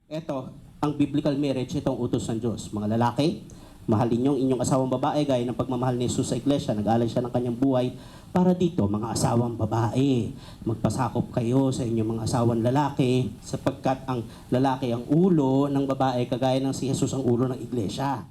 Ito, ang biblical marriage, itong utos ng Diyos. Mga lalaki, mahalin yung inyong asawang babae gaya ng pagmamahal ni Jesus sa iglesia. Nag-alay siya ng kanyang buhay para dito, mga asawang babae. Magpasakop kayo sa inyong mga asawang lalaki sapagkat ang lalaki ang ulo ng babae kagaya ng si Jesus ang ulo ng iglesia.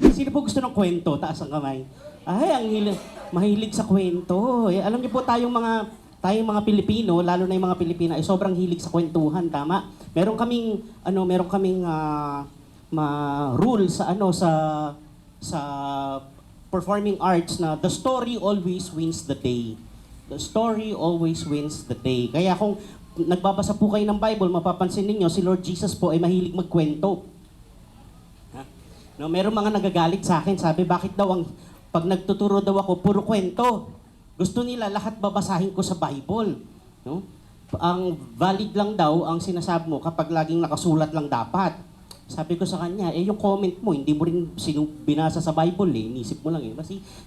Sino po gusto ng kwento? Taas ang kamay. Ay, mahilig sa kwento. Alam niyo po tayong mga Pilipino, lalo na yung mga Pilipina, ay sobrang hilig sa kwentuhan, tama? Meron kaming rule sa performing arts na the story always wins the day. The story always wins the day. Kaya kung nagbabasa po kayo ng Bible, mapapansin ninyo si Lord Jesus po ay mahilig magkwento. No, merong mga nagagalit sa akin, sabi, bakit daw pag nagtuturo daw ako, puro kwento. Gusto nila lahat babasahin ko sa Bible. No? Ang valid lang daw ang sinasabi mo kapag laging nakasulat lang dapat. Sabi ko sa kanya, yung comment mo, hindi mo rin binasa sa Bible inisip mo lang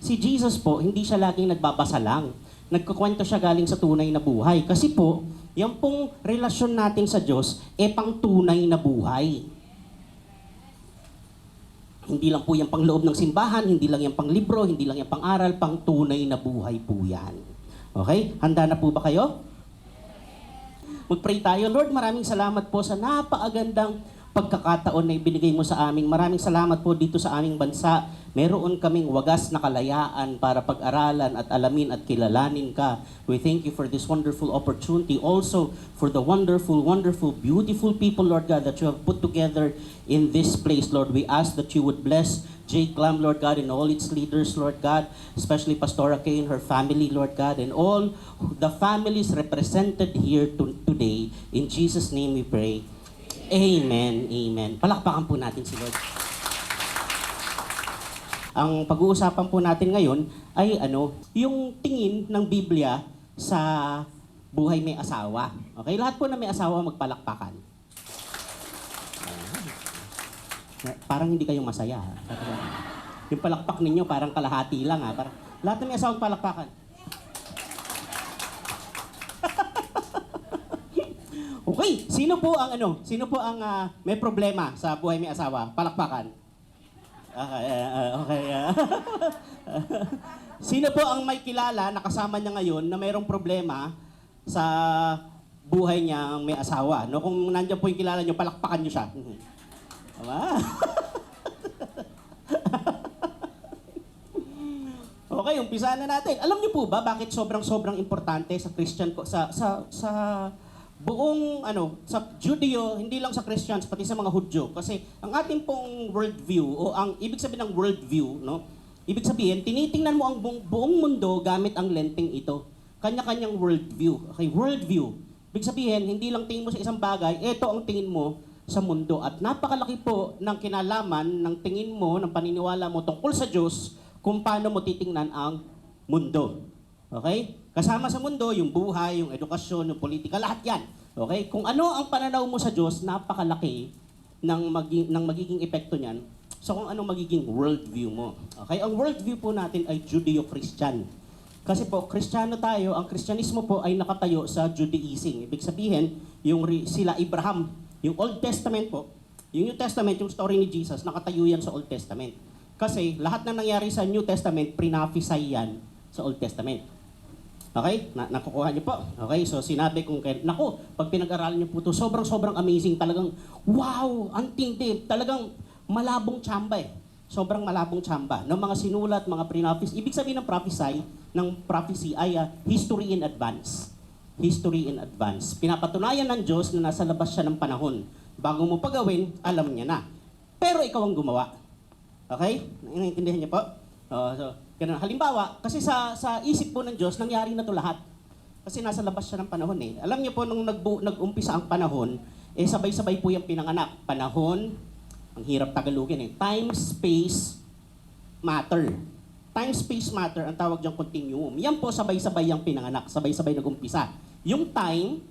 si Jesus po, hindi siya laging nagbabasa lang. Nagkukwento siya galing sa tunay na buhay. Kasi po, yung pong relasyon natin sa Diyos, pang tunay na buhay. Hindi lang po yung pangloob ng simbahan, hindi lang yung panglibro, hindi lang yung pang-aral, pang tunay na buhay po yan. Okay? Handa na po ba kayo? Mag-pray tayo. Lord, maraming salamat po sa napakagandang pagkakataon na ibinigay mo sa amin. Maraming salamat po dito sa aming bansa. Meron kaming wagas na kalayaan para pag-aralan at alamin at kilalanin ka. We thank you for this wonderful opportunity. Also, for the wonderful, beautiful people, Lord God, that you have put together in this place, Lord. We ask that you would bless J. Clam, Lord God, and all its leaders, Lord God, especially Pastora Kay and her family, Lord God, and all the families represented here today. In Jesus' name we pray. Amen. Amen. Palakpakan po natin si Lord. Ang pag-uusapan po natin ngayon ay yung tingin ng Biblia sa buhay may asawa. Okay? Lahat po na may asawa magpalakpakan. Parang hindi kayo masaya. Yung palakpak ninyo parang kalahati lang. Parang, lahat na may asawa magpalakpakan. Okay, sino po ang may problema sa buhay may asawa? Palakpakan. Okay. Sino po ang may kilala na kasama niya ngayon na mayroong problema sa buhay niya may asawa? No, kung nandiyan po yung kilala niyo, palakpakan niyo siya. Tama? Okay, umpisa na natin. Alam niyo po ba bakit sobrang importante sa Christian sa buong sa Judeo, hindi lang sa Christians, pati sa mga Hudyo. Kasi ang ating pong worldview, o ang ibig sabihin ng worldview, no? Ibig sabihin, tinitingnan mo ang buong mundo gamit ang lenteng ito. Kanya-kanyang worldview. Okay, worldview. Ibig sabihin, hindi lang tingin mo sa isang bagay, ito ang tingin mo sa mundo. At napakalaki po ng kinalaman ng tingin mo, ng paniniwala mo tungkol sa Diyos, kung paano mo titingnan ang mundo. Okay? Kasama sa mundo, yung buhay, yung edukasyon, yung politika, lahat yan. Okay? Kung ano ang pananaw mo sa Diyos, napakalaki ng magiging epekto niyan sa kung ano magiging worldview mo. Okay? Ang worldview po natin ay Judeo-Christian. Kasi po, Kristiyano tayo, ang Kristyanismo po ay nakatayo sa Judaism. Ibig sabihin, sila Abraham, yung Old Testament po, yung New Testament, yung story ni Jesus, nakatayo yan sa Old Testament. Kasi lahat na nangyari sa New Testament, prinaphisay yan sa Old Testament. Okay? Nakukuha niyo po. Okay? So, sinabi kong, pag pinag-aralan niyo po ito, sobrang amazing. Talagang, wow! Ang tindi. Talagang malabong tsamba Sobrang malabong tsamba. Ng mga sinulat, mga prinapis. Ibig sabihin ng prophecy ay history in advance. History in advance. Pinapatunayan ng Diyos na nasa labas siya ng panahon. Bago mo pagawin, alam niya na. Pero ikaw ang gumawa. Okay? Naiintindihan niyo po? Ganun. Halimbawa, kasi sa isip po ng Diyos, nangyari na to lahat. Kasi nasa labas siya ng panahon Alam niyo po, nung nag-umpisa ang panahon, sabay-sabay po yung pinanganak. Panahon, ang hirap tagalogin Time, space, matter. Time, space, matter, ang tawag diyang continuum. Yan po, sabay-sabay yung pinanganak. Sabay-sabay nag-umpisa. Yung time,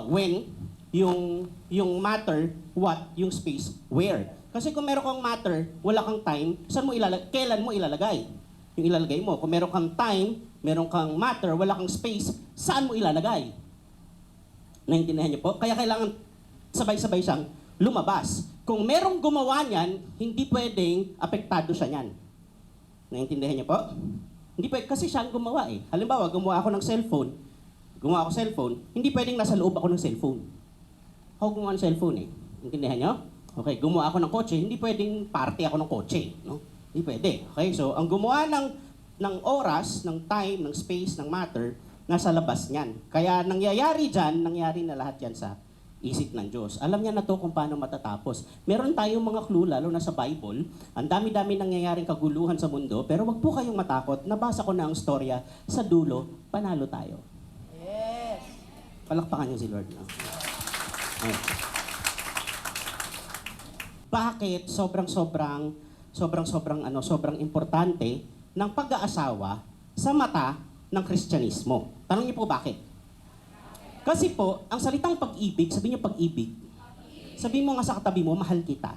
when, yung matter, what, yung space, where. Kasi kung meron kang matter, wala kang time, kailan mo ilalagay? yung ilalagay mo. Kung meron kang time, meron kang matter, wala kang space, saan mo ilalagay? Naintindihan niyo po? Kaya kailangan sabay-sabay siyang lumabas. Kung merong gumawa niyan, hindi pwedeng apektado siya niyan. Naintindihan niyo po? Hindi pwede, kasi siya ang gumawa eh. Halimbawa, gumawa ako ng cellphone, hindi pwedeng nasa loob ako ng cellphone. Ako gumawa ng cellphone eh. Intindihan niyo? Okay, gumawa ako ng kotse, hindi pwedeng party ako ng kotse. No? Hindi pwede. Okay, so ang gumawa ng oras, ng time, ng space, ng matter, nasa labas niyan. Kaya nangyayari na lahat yan sa isip ng Diyos. Alam niya na to kung paano matatapos. Meron tayong mga clue, lalo na sa Bible, ang dami-dami nangyayaring kaguluhan sa mundo, pero wag po kayong matakot, nabasa ko na ang storya, sa dulo, panalo tayo. Yes. Palakpakan niyo si Lord. No? Okay. Bakit sobrang importante ng pag-aasawa sa mata ng Kristyanismo? Tanong niyo po bakit? Kasi po, ang salitang pag-ibig, sabihin niyo pag-ibig, sabihin mo nga sa katabi mo, mahal kita.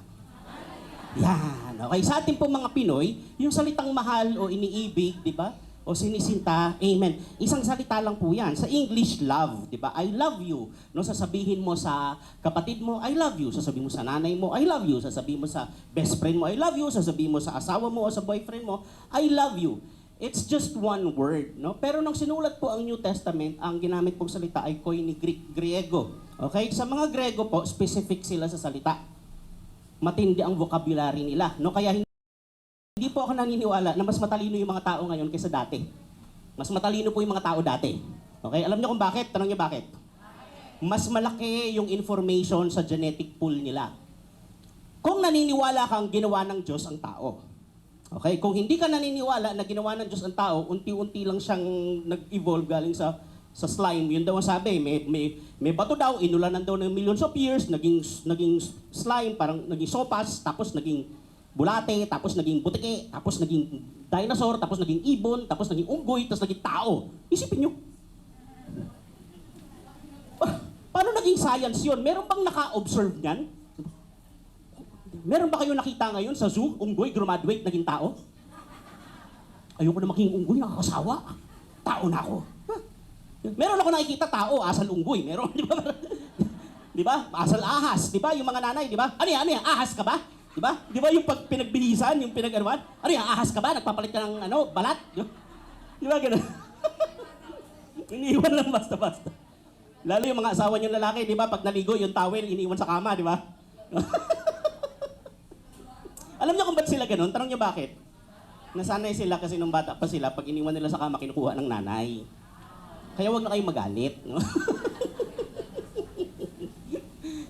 Yan. Okay, sa ating po mga Pinoy, yung salitang mahal o iniibig, di ba? O sinisinta, amen. Isang salita lang po yan. Sa English, love, di ba? I love you. No, sasabihin mo sa kapatid mo, I love you. Sasabihin mo sa nanay mo, I love you. Sasabihin mo sa best friend mo, I love you. Sasabihin mo sa asawa mo o sa boyfriend mo, I love you. It's just one word, no? Pero nung sinulat po ang New Testament, ang ginamit pong salita ay koine Griego. Okay? Sa mga Grego po, specific sila sa salita. Matindi ang vocabulary nila, no? Kaya hindi po ako naniniwala na mas matalino yung mga tao ngayon kaysa dati. Mas matalino po yung mga tao dati. Okay? Alam niyo kung bakit? Tanong niyo bakit? Mas malaki yung information sa genetic pool nila. Kung naniniwala kang ginawa ng Diyos ang tao. Okay? Kung hindi ka naniniwala na ginawa ng Diyos ang tao, unti-unti lang siyang nag-evolve galing sa slime. Yun daw ang sabi, may bato daw, inulanan daw ng millions of years, naging slime, parang naging sopas, tapos naging bulate, tapos naging butike, tapos naging dinosaur, tapos naging ibon, tapos naging unggoy, tapos naging tao. Isipin nyo. Paano naging science yun? Meron bang naka-observe niyan? Meron ba kayo nakita ngayon sa zoo, unggoy, graduate, naging tao? Ayoko na maging unggoy, nakakasawa. Tao na ako. Meron ako nakikita tao, asal unggoy. Meron, di ba? Di ba? Asal ahas, di ba? Yung mga nanay, di ba? Ano yan? Ahas ka ba? Di ba? Di ba yung pag pinagbinisan, yung pinag-anuan? Ano yan? Ahas ka ba? Nagpapalit ka ng balat? Di ba ganun? Iniiwan lang basta-basta. Lalo yung mga asawa niyong lalaki, di ba? Pag naligo, yung towel, iniiwan sa kama, di ba? Alam niyo kung ba't sila ganun? Tanong niyo bakit? Nasanay sila kasi nung bata pa sila, pag iniwan nila sa kama, kinukuha ng nanay. Kaya wag na kayong magalit. No?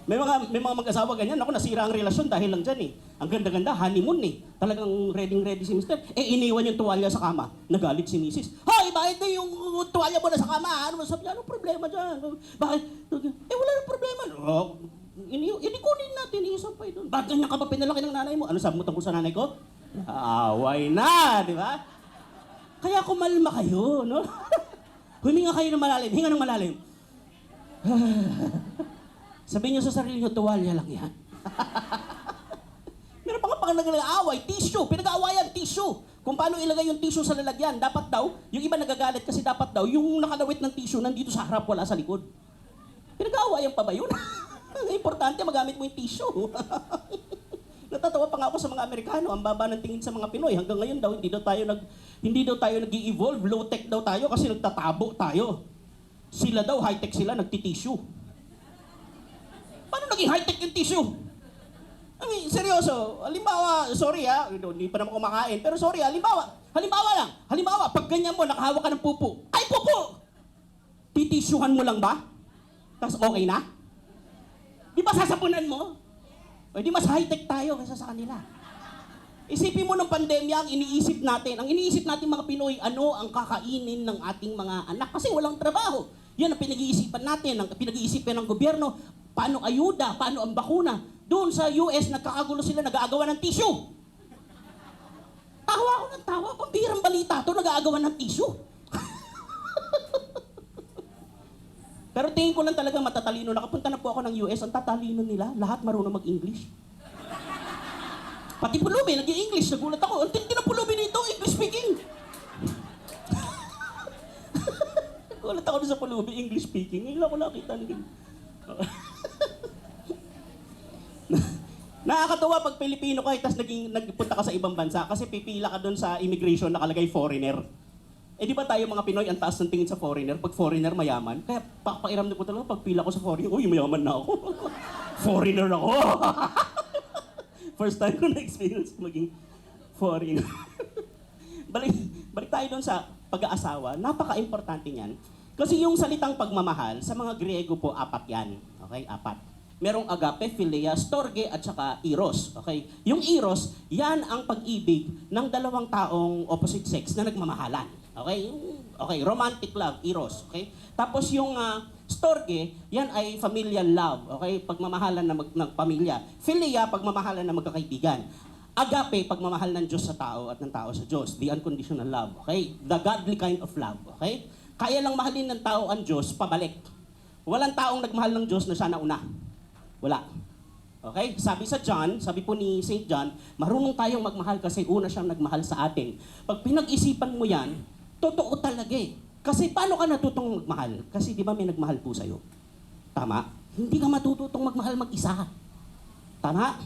may mga mag-asawa ganyan. Ako, nasira ang relasyon dahil lang dyan eh. Ang ganda-ganda, honeymoon eh. Talagang ready si mister. Iniwan yung tuwalya sa kama. Nagalit si misis. Hoy, bakit na yung tuwalya mo na sa kama? Ano sabi niya? Anong problema dyan? Bakit? Wala nang problema. Oh, Inikunin natin, isampay doon. Ba't ganyan ka ba pinalaki ng nanay mo? Ano sabi mo tungkol sa nanay ko? Away na, di ba? Kaya kumalma kayo, no? Huminga kayo ng malalim, hinga ng malalim. Sabihin niyo sa sarili niyo, tuwalya lang yan. Meron pa nga pang nag-aaway, tissue, pinag-aawayan, tissue. Kung paano ilagay yung tissue sa lalagyan, dapat daw, yung iba nagagalit kasi dapat daw, yung nakalawit ng tissue nandito sa harap, wala sa likod. Pinag-aawayan pa ba yun? Importante, magamit mo yung tissue. Natatawa pa nga ako sa mga Amerikano, ang baba ng tingin sa mga Pinoy. Hanggang ngayon daw, hindi daw tayo nag-i-evolve, low-tech daw tayo kasi nagtatabo tayo. Sila daw, high-tech sila, nagti-tissue. Paano naging high-tech yung tissue? I mean, seryoso, halimbawa, sorry hindi pa naman kumakain, pero sorry, halimbawa, pag ganyan mo, nakahawak ka ng pupo. Ay, pupo! Titissuehan mo lang ba? Tapos okay na? Di ba sasapunan mo? O di mas high-tech tayo kaysa sa kanila. Isipin mo ng pandemya, ang iniisip natin mga Pinoy, ano ang kakainin ng ating mga anak kasi walang trabaho. Yan ang pinag-iisipan natin, ang pinag-iisipan ng gobyerno. Paano ayuda, paano ang bakuna. Doon sa US, nagkakagulo sila, nag-aagawan ng tissue. Tawa ako ng tawa, pambirang balita to, nag-aagawan ng tissue. Pero tingin ko lang talaga matatalino. Nakapunta na po ako ng US, ang tatalino nila, lahat marunong mag-English. Pati pulubi, nag-i-English, nagulat ako. Ang tindi ng pulubi nito, English speaking. Punta ko doon sa Pulubi, English speaking. Ngayon lang ako nakita ng ganun. Nakakatuwa pag Pilipino ka, tapos nagpunta ka sa ibang bansa kasi pipila ka doon sa immigration nakalagay foreigner. Eh di ba tayo mga Pinoy, ang taas ng tingin sa foreigner, pag foreigner mayaman, kaya pakairam ko talaga pag pila ko sa foreigner, uy, mayaman na ako. Foreigner ako. First time ko na-experience maging foreigner. balik tayo doon sa pag-aasawa, napaka-importante niyan. Kasi yung salitang pagmamahal, sa mga Griego po, 4 yan. Okay, 4. Merong agape, philia, storge, at saka eros. Okay? Yung eros, yan ang pag-ibig ng dalawang taong opposite sex na nagmamahalan. Okay? Okay, romantic love, eros. Okay? Tapos yung storge, yan ay familial love. Okay? Pagmamahalan ng pamilya. Philia, pagmamahalan ng magkakaibigan. Agape, pagmamahal ng Diyos sa tao at ng tao sa Diyos. The unconditional love. Okay? The godly kind of love. Okay? Kaya lang mahalin ng tao ang Diyos, pabalik. Walang taong nagmahal ng Diyos na siya nauna. Wala. Okay? Sabi sa John, sabi po ni St. John, marunong tayong magmahal kasi una siyang nagmahal sa atin. Pag pinag-isipan mo yan, totoo talaga eh. Kasi paano ka natutong magmahal? Kasi di ba may nagmahal po sa'yo? Tama? Hindi ka matututong magmahal mag-isa. Tama?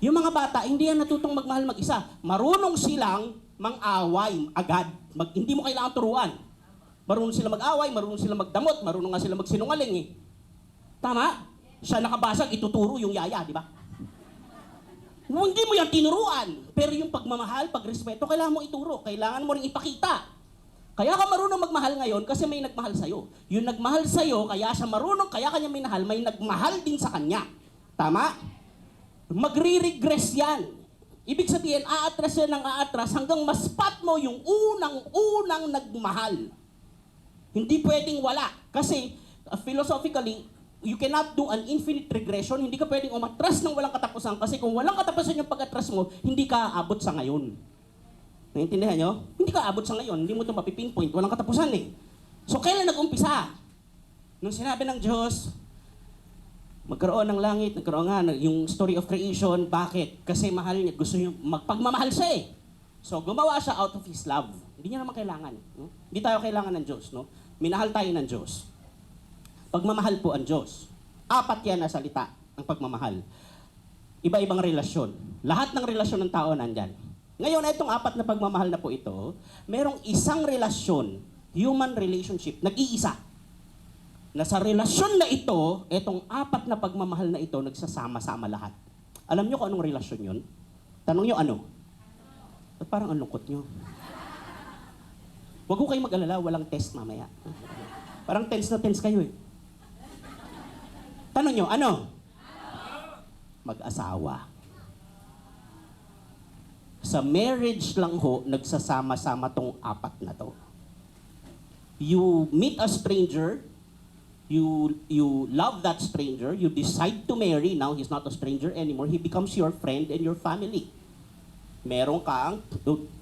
Yung mga bata, hindi yan natutong magmahal mag-isa. Marunong silang mang-away agad. Hindi mo kailangan turuan. Marunong sila mag-away, marunong sila magdamot, marunong nga sila magsinungaling eh. Tama? Siya nakabasag, ituturo yung yaya, di ba? Hindi mo yan tinuruan. Pero yung pagmamahal, pagrespeto, kailangan mo ituro. Kailangan mo rin ipakita. Kaya ka marunong magmahal ngayon kasi may nagmahal sa'yo. Yung nagmahal sa'yo, kaya siya marunong, kaya kanya minahal, may nagmahal din sa kanya. Tama? Magre-regress yan. Ibig sabihin, aatras yan ng aatras hanggang maspot mo yung unang nagmahal. Hindi pwedeng wala. Kasi, philosophically, you cannot do an infinite regression. Hindi ka pwedeng umatras ng walang katapusan kasi kung walang katapusan yung pag-atras mo, hindi ka aabot sa ngayon. Naintindihan nyo? Hindi ka aabot sa ngayon. Hindi mo ito mapipinpoint. Walang katapusan eh. So, kailan nag-umpisa? Nung sinabi ng Diyos, magkaroon ng langit, nagkaroon nga, yung story of creation. Bakit? Kasi mahal niya, gusto niya, magpagmamahal siya eh. So, gumawa siya out of His love. Hindi niya naman kailangan. No? Hindi tayo kailangan ng Diyos. No? Minahal tayo ng Diyos. Pagmamahal po ang Diyos. 4 yan na salita, ang pagmamahal. Iba-ibang relasyon. Lahat ng relasyon ng tao nandyan. Ngayon, itong 4 na pagmamahal na po ito, merong isang relasyon, human relationship, nag-iisa. Na sa relasyon na ito, itong 4 na pagmamahal na ito, nagsasama-sama lahat. Alam nyo kung anong relasyon yun? Tanong nyo ano? At parang ang lungkot nyo. Huwag ko kayo mag-alala, walang test mamaya. Parang tense na tense kayo eh. Tanong nyo, ano? Mag-asawa. Sa marriage lang ho, nagsasama-sama tong 4 na to. You meet a stranger, you love that stranger, you decide to marry, now he's not a stranger anymore, he becomes your friend and your family.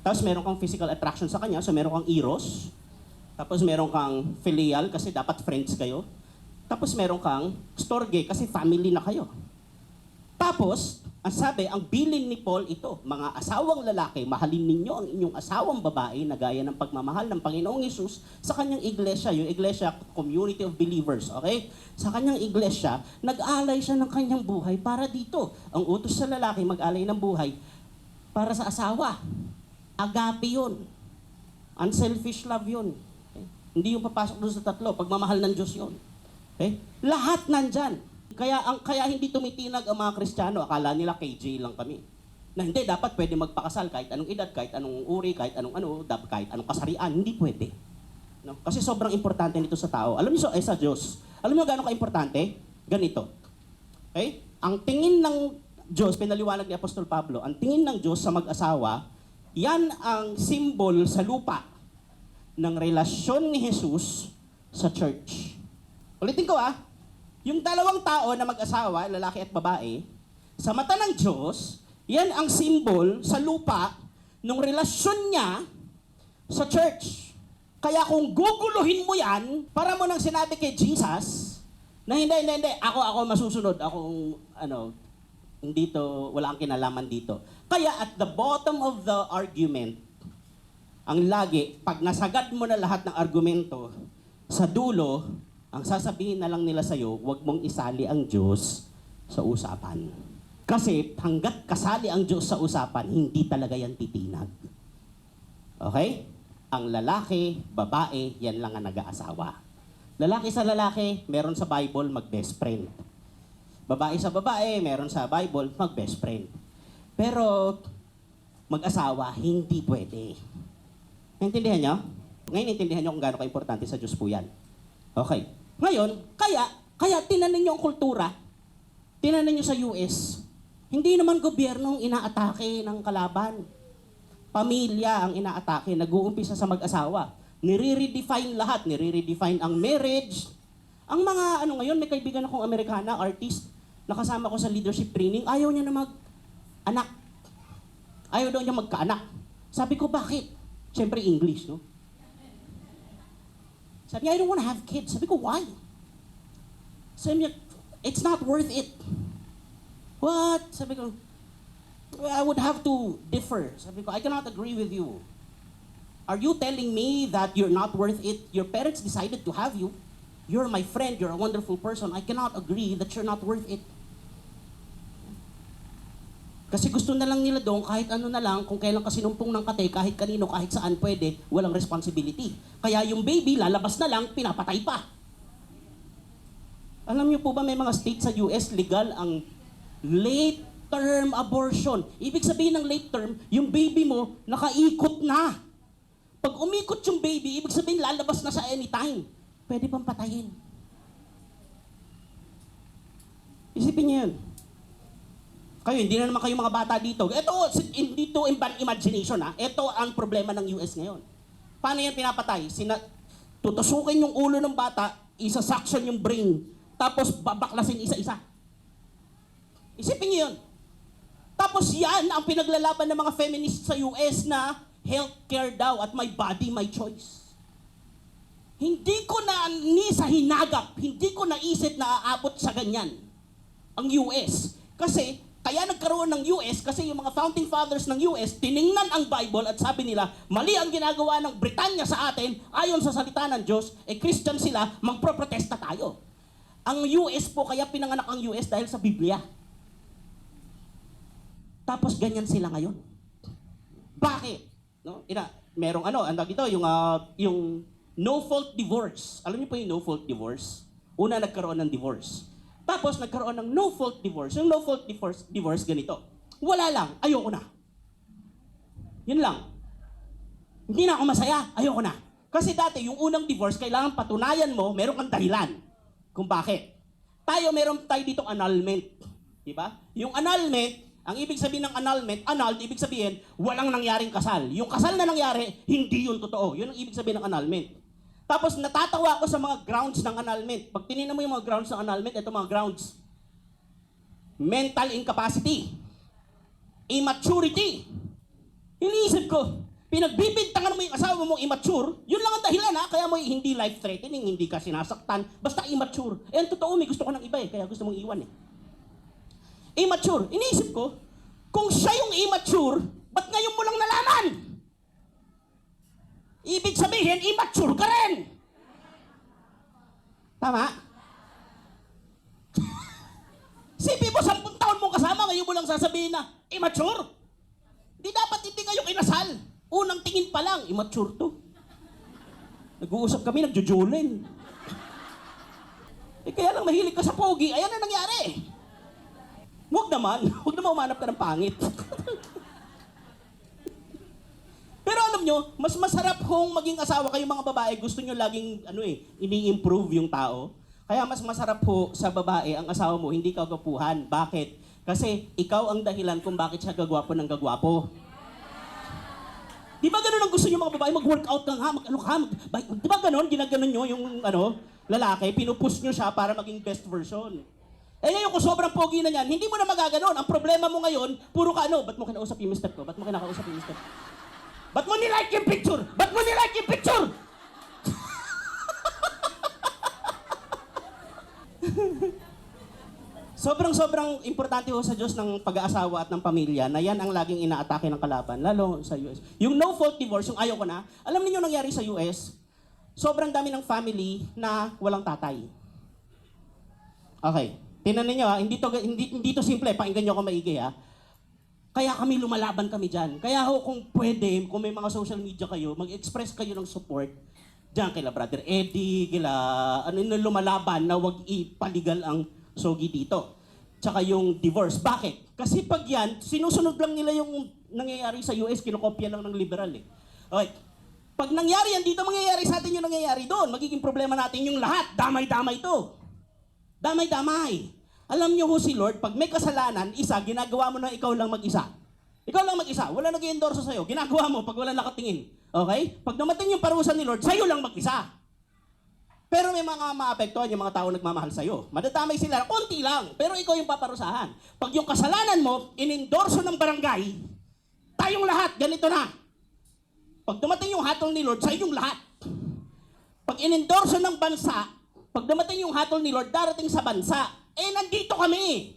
Tapos meron kang physical attraction sa kanya, so meron kang eros, tapos meron kang filial, kasi dapat friends kayo. Tapos meron kang storge kasi family na kayo. Tapos, ang sabi, ang bilin ni Paul ito, mga asawang lalaki, mahalin ninyo ang inyong asawang babae na gaya ng pagmamahal ng Panginoong Hesus sa kanyang iglesia, yung iglesia, community of believers, okay? Sa kanyang iglesia, nag-alay siya ng kanyang buhay para dito. Ang utos sa lalaki, mag-alay ng buhay para sa asawa. Agape yun. Unselfish love yun. Okay? Hindi yung papasok doon sa 3, pagmamahal ng Diyos yun. Okay? Lahat nandyan. Kaya hindi tumitinag ang mga Kristiyano. Akala nila KJ lang kami. Na hindi, dapat pwede magpakasal kahit anong edad, kahit anong uri, kahit anong kasarian. Hindi pwede. No? Kasi sobrang importante nito sa tao. Alam niyo sa Diyos. Alam niyo gaano ka-importante? Ganito. Okay? Ang tingin ng Diyos, pinaliwanag ni Apostol Pablo, ang tingin ng Diyos sa mag-asawa, yan ang symbol sa lupa ng relasyon ni Jesus sa church. Ulitin ko yung 2 tao na mag-asawa, lalaki at babae, sa mata ng Diyos, yan ang symbol sa lupa ng relasyon niya sa church. Kaya kung guguluhin mo yan, para mo nang sinabi kay Jesus, na hindi, ako masusunod, dito, wala kang kinalaman dito. Kaya at the bottom of the argument, ang lagi, pag nasagad mo na lahat ng argumento, sa dulo, ang sasabihin na lang nila sa'yo, huwag mong isali ang Diyos sa usapan. Kasi hanggat kasali ang Diyos sa usapan, hindi talaga yan titinag. Okay? Ang lalaki, babae, yan lang ang nag-aasawa. Lalaki sa lalaki, meron sa Bible, mag-best friend. Babae sa babae, meron sa Bible, mag-best friend. Pero, mag-asawa, hindi pwede. Naintindihan nyo? Ngayon, naintindihan nyo kung gaano ka-importante sa Diyos po yan. Okay. Ngayon, kaya tinanin nyo ang kultura, tinanin nyo sa US, hindi naman gobyerno ang inaatake ng kalaban. Pamilya ang inaatake, nag-uumpisa sa mag-asawa. Nire-redefine lahat, nire-redefine ang marriage. Ang mga, ngayon, may kaibigan akong Amerikana, artist, nakasama ko sa leadership training, ayaw niya na mag-anak. Ayaw daw niya magkaanak. Sabi ko, bakit? Siyempre, English, no? Sabi niya, I don't wanna have kids. Sabi ko, why? Sabi niya, it's not worth it. What? Sabi ko, I would have to differ. Sabi ko, I cannot agree with you. Are you telling me that you're not worth it? Your parents decided to have you. You're my friend. You're a wonderful person. I cannot agree that you're not worth it. Kasi gusto na lang nila doon, kahit ano na lang, kung kailan kasinumpong ng kate, kahit kanino, kahit saan pwede, walang responsibility. Kaya yung baby, lalabas na lang, pinapatay pa. Alam niyo po ba, may mga states sa US, legal ang late term abortion. Ibig sabihin ng late term, yung baby mo, nakaikot na. Pag umikot yung baby, ibig sabihin lalabas na sa anytime. Pwede pang patayin. Isipin niyo yun. Kayo, hindi na naman kayo mga bata dito. Hindi to imagination, ha? Ito ang problema ng US ngayon. Paano yan pinapatay? Tutusukin yung ulo ng bata, isa-suction yung brain, tapos babaklasin isa-isa. Isipin niyo yun. Tapos yan ang pinaglalaban ng mga feminists sa US na healthcare daw at my body, my choice. Hindi ko na ni sa hinagap, hindi ko naisip na aabot sa ganyan ang US. Kasi kaya nagkaroon ng US kasi yung mga founding fathers ng US tiningnan ang Bible at sabi nila, mali ang ginagawa ng Britanya sa atin, ayon sa salita ng Diyos, Christian sila, magpro-protesta tayo. Ang US po, kaya pinanganak ang US dahil sa Biblia. Tapos ganyan sila ngayon. Bakit? No? Merong dito, yung no-fault divorce. Alam niyo po yung no-fault divorce? Una nagkaroon ng divorce. Tapos nagkaroon ng no-fault divorce. Yung no-fault divorce ganito. Wala lang, ayoko na. Yun lang. Hindi na ako masaya, ayoko na. Kasi dati, yung unang divorce, kailangan patunayan mo, meron kang dahilan kung bakit. Meron tayo dito annulment. Diba? Yung annulment, ang ibig sabihin ng annulment, annulled, ibig sabihin, walang nangyaring kasal. Yung kasal na nangyari, hindi yun totoo. Yun ang ibig sabihin ng annulment. Tapos natatawa ako sa mga grounds ng annulment. Pag tinignan mo yung mga grounds ng annulment, ito mga grounds. Mental incapacity. Immaturity. Iniisip ko, pinagbibintangan mo yung asawa mong immature, yun lang ang dahilan, ha? Kaya mo hindi life-threatening, hindi ka sinasaktan, basta immature. Ang totoo, may gusto ko ng iba kaya gusto mong iwan Immature. Iniisip ko, kung siya yung immature, ba't ngayon mo lang nalaman? Ibig sabihin, immature ka rin. Tama? Sipi mo, 10 taon mong kasama, ngayon mo lang sasabihin na, immature? Di dapat hindi kayo kinasal. Unang tingin pa lang, immature to. Nag-uusap kami, nagjujulin. Kaya lang mahilig ka sa pogi, ayan na nangyari. Huwag naman umanap ka ng pangit. Pero alam nyo, mas masarap kung maging asawa kayong mga babae, gusto nyo laging, ini-improve yung tao. Kaya mas masarap po sa babae, ang asawa mo, hindi ka gwapuhan. Bakit? Kasi ikaw ang dahilan kung bakit siya gagwapo ng gagwapo. Di ba ganun ang gusto nyo mga babae? Mag-workout ka nga, di ba ganun? Ginaganon nyo yung lalaki, pinupush nyo siya para maging best version. Ngayon kung sobrang pogi na yan, hindi mo na magaganon. Ang problema mo ngayon, puro ka ba't mo kinausap yung mister ko? Ba't mo kinakausap yung mister ko? Ba't mo nilike yung picture? Ba't mo nilike yung picture? Sobrang importante ho sa Diyos ng pag-aasawa at ng pamilya na yan ang laging inaatake ng kalaban, lalo sa US. Yung no-fault divorce, yung ayaw ko na, alam niyo nangyari sa US? sobrang dami ng family na walang tatay. Okay. Tingnan niyo ha, hindi to simple, pakinggan niyo ako maigi ha. Kaya kami lumalaban kami diyan. Kaya ho kung pwede, kung may mga social media kayo, mag-express kayo ng support diyan kila Brother Eddie, kila na lumalaban na wag ipaligal ang sogi dito. Tsaka yung divorce. Bakit? Kasi pag yan, sinusunod lang nila yung nangyayari sa US, kinokopya lang ng liberal eh. Okay. Pag nangyari yan dito, mangyayari sa atin yung nangyayari doon. Magiging problema natin yung lahat. Damay-damay to. Damay-damay. Alam niyo ho si Lord, pag may kasalanan, isa, ginagawa mo na ikaw lang mag-isa. Ikaw lang mag-isa. Wala nag-i-endorse sa'yo. Ginagawa mo pag wala nakatingin. Okay? Pag dumating yung parusa ni Lord, sa'yo lang mag-isa. Pero may mga maapektuhan yung mga tao nagmamahal sa'yo. Madadamay sila, konti lang. Pero ikaw yung paparusahan. Pag yung kasalanan mo, in-endorso ng barangay, tayong lahat, ganito na. Pag dumating yung hatol ni Lord, sa'yo yung lahat. Pag in-endorso ng bansa, pag dumating yung hatol ni Lord, darating sa bansa, nandito kami.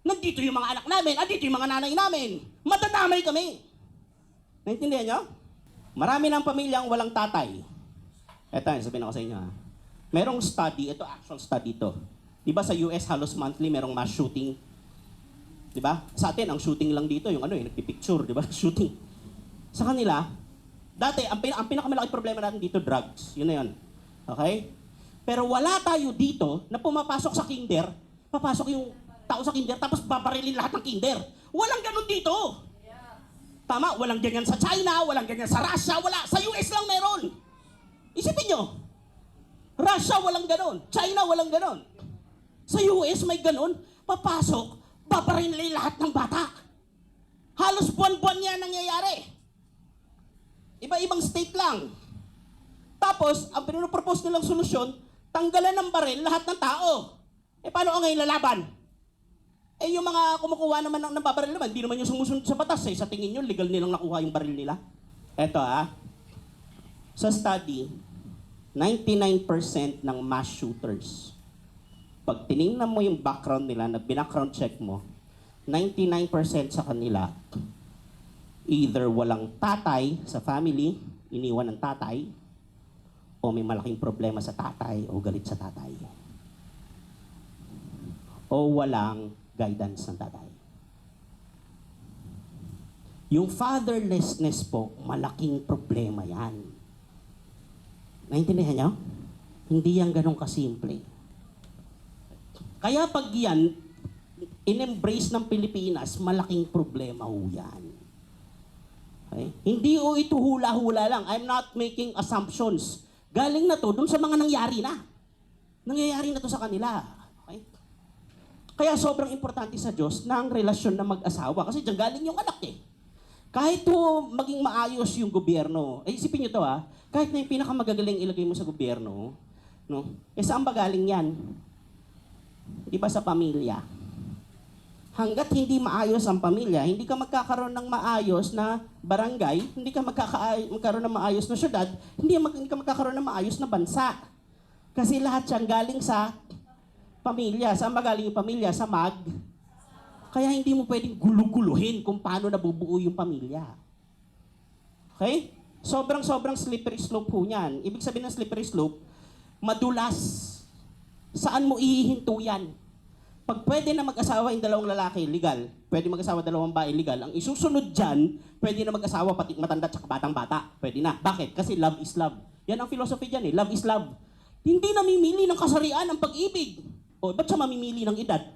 Nandito yung mga anak namin, nandito yung mga nanay namin. Madadamay kami. Naintindihan nyo? Marami ng pamilyang walang tatay. Eto, sabihin ako sa inyo ha. Merong study, ito actual study to. Diba sa US halos monthly merong mass shooting? Diba? Sa atin, ang shooting lang dito, yung nagpipicture, diba? Shooting. Sa kanila, dati, ang pinakamalaki problema natin dito, drugs. Yun na yun. Okay? Pero wala tayo dito na pumapasok sa kinder, papasok yung tao sa kinder, tapos babarilin lahat ng kinder. Walang ganun dito. Tama, walang ganyan sa China, walang ganyan sa Russia, wala. Sa US lang meron. Isipin nyo, Russia walang ganun, China walang ganun. Sa US may ganun, papasok, babarilin lahat ng bata. Halos buwan-buwan yan nangyayari. Iba-ibang state lang. Tapos, ang pinapropose nilang solusyon, tanggalan ng baril lahat ng tao. Paano ang ngayon lalaban? Yung mga kumukuha naman ng baril naman, hindi naman yung sumusunod sa batas eh. Sa tingin nyo, legal nilang nakuha yung baril nila. Eto sa study, 99% ng mass shooters, pag tinignan mo yung background nila, nag-background check mo, 99% sa kanila, either walang tatay sa family, iniwan ng tatay, o may malaking problema sa tatay o galit sa tatay. O walang guidance ng tatay. Yung fatherlessness po, malaking problema yan. Naintindihan nyo? Hindi yan ganun kasimple. Kaya pag yan, in-embrace ng Pilipinas, malaking problema ho yan. Okay? Hindi o ito hula-hula lang. I'm not making assumptions. Galing na to dun sa mga nangyari na. Nangyayari na to sa kanila. Okay? Kaya sobrang importante sa Diyos na ang relasyon ng mag-asawa. Kasi dyan galing yung anak eh. Kahit to maging maayos yung gobyerno, isipin nyo to kahit na yung pinakamagagaling ilagay mo sa gobyerno, no? Saan ba galing yan? Di ba sa pamilya? Hanggat hindi maayos ang pamilya, hindi ka magkakaroon ng maayos na barangay, hindi ka magkakaroon ng maayos na syudad, hindi ka magkakaroon ng maayos na bansa. Kasi lahat yan galing sa pamilya. Saan ba galing yung pamilya? Sa Kaya hindi mo pwedeng guluguluhin kung paano nabubuo yung pamilya. Okay? Sobrang slippery slope po niyan. Ibig sabihin ng slippery slope, madulas. Saan mo ihihinto yan? Pag pwede na mag-asawa yung dalawang lalaki, legal. Pwede mag-asawa dalawang babae, legal. Ang isusunod dyan, pwede na mag-asawa pati matanda at batang-bata. Pwede na. Bakit? Kasi love is love. Yan ang philosophy dyan eh. Love is love. Hindi namimili ng kasarian ang pag-ibig. Ba't siya mamimili ng edad?